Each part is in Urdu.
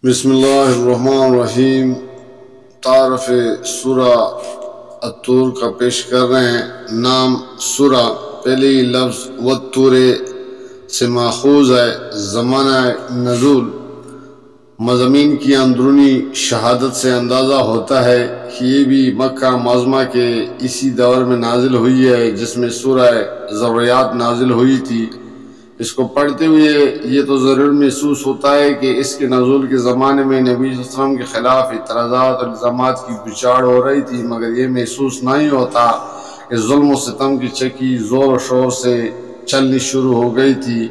بسم اللہ الرحمن الرحیم۔ تعارف سورہ الطور کا پیش کر رہے ہیں۔ نام سورہ، پہلی لفظ والطور سے ماخوذ ہے۔ زمانہ نزول، مضامین کی اندرونی شہادت سے اندازہ ہوتا ہے کہ یہ بھی مکہ معظمہ کے اسی دور میں نازل ہوئی ہے جس میں سورہ ذریات نازل ہوئی تھی۔ اس کو پڑھتے ہوئے یہ تو ضرور محسوس ہوتا ہے کہ اس کے نزول کے زمانے میں نبی صلی اللہ علیہ وسلم کے خلاف اعتراضات اور الزامات کی بچاڑ ہو رہی تھی، مگر یہ محسوس نہیں ہوتا کہ ظلم و ستم کی چکی زور و شور سے چلنی شروع ہو گئی تھی۔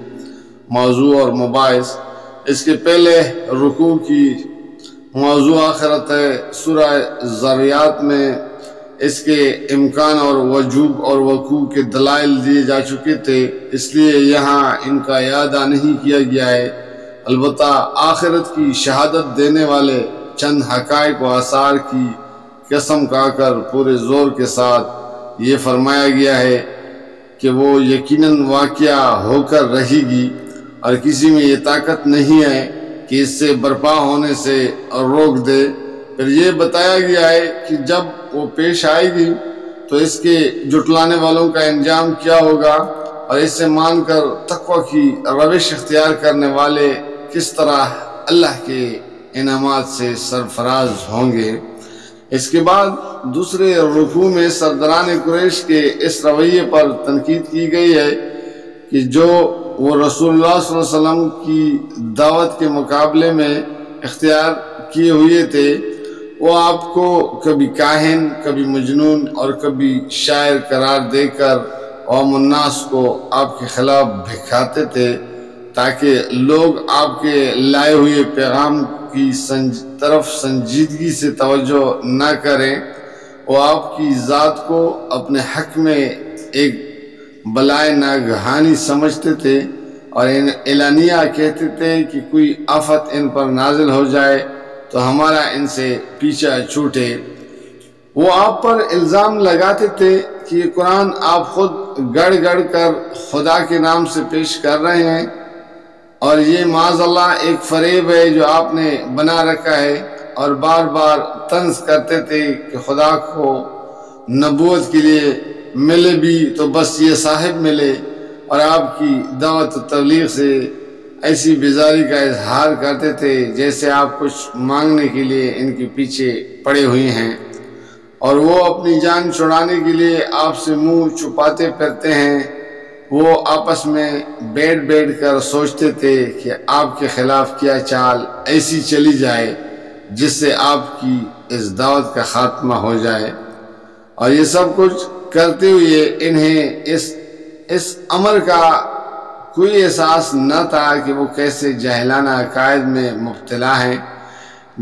موضوع اور مباحث۔ اس کے پہلے رکوع کی موضوع آخرت ہے۔ سورہ ذریات میں اس کے امکان اور وجوب اور وقوع کے دلائل دیے جا چکے تھے، اس لیے یہاں ان کا اعادہ نہیں کیا گیا ہے۔ البتہ آخرت کی شہادت دینے والے چند حقائق و آثار کی قسم کھا کر پورے زور کے ساتھ یہ فرمایا گیا ہے کہ وہ یقیناً واقعہ ہو کر رہے گی اور کسی میں یہ طاقت نہیں ہے کہ اس سے برپا ہونے سے روک دے۔ پھر یہ بتایا گیا ہے کہ جب وہ پیش آئے گی تو اس کے جھٹلانے والوں کا انجام کیا ہوگا اور اس سے مان کر تقوی کی روش اختیار کرنے والے کس طرح اللہ کے انعامات سے سرفراز ہوں گے۔ اس کے بعد دوسرے رکوع میں سرداران قریش کے اس رویے پر تنقید کی گئی ہے کہ جو وہ رسول اللہ صلی اللہ علیہ وسلم کی دعوت کے مقابلے میں اختیار کیے ہوئے تھے۔ وہ آپ کو کبھی کاہن، کبھی مجنون اور کبھی شاعر قرار دے کر عوام الناس کو آپ کے خلاف بھڑکاتے تھے تاکہ لوگ آپ کے لائے ہوئے پیغام کی طرف سنجیدگی سے توجہ نہ کریں۔ وہ آپ کی ذات کو اپنے حق میں ایک بلائے ناگہانی سمجھتے تھے اور اعلانیہ کہتے تھے کہ کوئی آفت ان پر نازل ہو جائے تو ہمارا ان سے پیچھا چھوٹے۔ وہ آپ پر الزام لگاتے تھے کہ یہ قرآن آپ خود گڑ گڑ کر خدا کے نام سے پیش کر رہے ہیں اور یہ معاذ اللہ ایک فریب ہے جو آپ نے بنا رکھا ہے، اور بار بار طنز کرتے تھے کہ خدا کو نبوت کے لیے ملے بھی تو بس یہ صاحب ملے، اور آپ کی دعوت و تبلیغ سے ایسی بیزاری کا اظہار کرتے تھے جیسے آپ کچھ مانگنے کے لیے ان کے پیچھے پڑے ہوئے ہیں، اور وہ اپنی جان چھڑانے کے لیے آپ سے منہ چھپاتے پھرتے ہیں۔ وہ آپس میں بیٹھ کر سوچتے تھے کہ آپ کے خلاف کیا چال ایسی چلی جائے جس سے آپ کی اس دعوت کا خاتمہ ہو جائے، اور یہ سب کچھ کرتے ہوئے انہیں اس امر کا کوئی احساس نہ تھا کہ وہ کیسے جاہلانہ عقائد میں مبتلا ہیں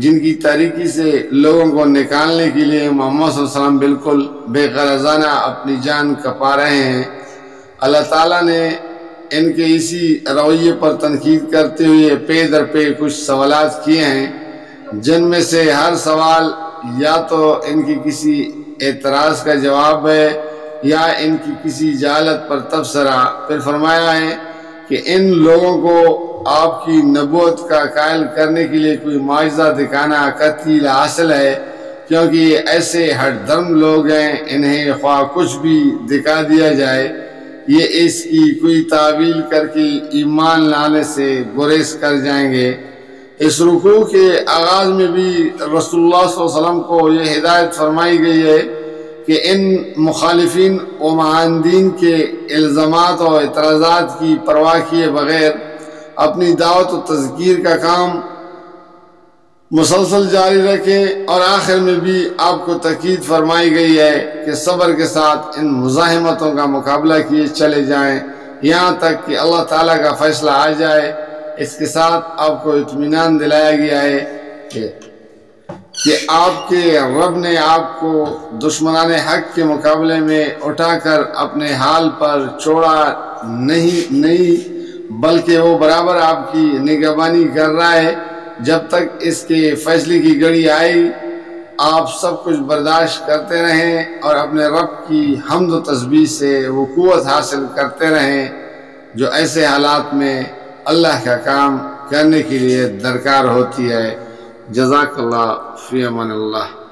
جن کی تاریکی سے لوگوں کو نکالنے کے لیے محمد صلی اللہ علیہ وسلم بالکل بے غرضانہ اپنی جان کپا رہے ہیں۔ اللہ تعالیٰ نے ان کے اسی رویے پر تنقید کرتے ہوئے پے در پے کچھ سوالات کیے ہیں، جن میں سے ہر سوال یا تو ان کی کسی اعتراض کا جواب ہے یا ان کی کسی جہالت پر تبصرہ۔ پھر فرمایا ہے کہ ان لوگوں کو آپ کی نبوت کا قائل کرنے کے لیے کوئی معجزہ دکھانا قطعی حاصل ہے، کیونکہ یہ ایسے ہٹ درم لوگ ہیں، انہیں خواہ کچھ بھی دکھا دیا جائے یہ اس کی کوئی تعویل کر کے ایمان لانے سے گریز کر جائیں گے۔ اس رکوع کے آغاز میں بھی رسول اللہ صلی اللہ علیہ وسلم کو یہ ہدایت فرمائی گئی ہے کہ ان مخالفین و معاندین کے الزامات و اعتراضات کی پرواہ کیے بغیر اپنی دعوت و تذکیر کا کام مسلسل جاری رکھیں، اور آخر میں بھی آپ کو تاکید فرمائی گئی ہے کہ صبر کے ساتھ ان مزاحمتوں کا مقابلہ کیے چلے جائیں یہاں تک کہ اللہ تعالیٰ کا فیصلہ آ جائے۔ اس کے ساتھ آپ کو اطمینان دلایا گیا ہے کہ آپ کے رب نے آپ کو دشمنان حق کے مقابلے میں اٹھا کر اپنے حال پر چھوڑا نہیں بلکہ وہ برابر آپ کی نگہبانی کر رہا ہے۔ جب تک اس کے فیصلے کی گھڑی آئی آپ سب کچھ برداشت کرتے رہیں اور اپنے رب کی حمد و تسبیح سے وہ قوت حاصل کرتے رہیں جو ایسے حالات میں اللہ کا کام کرنے کے لیے درکار ہوتی ہے۔ جزاک اللہ، فی امان اللہ۔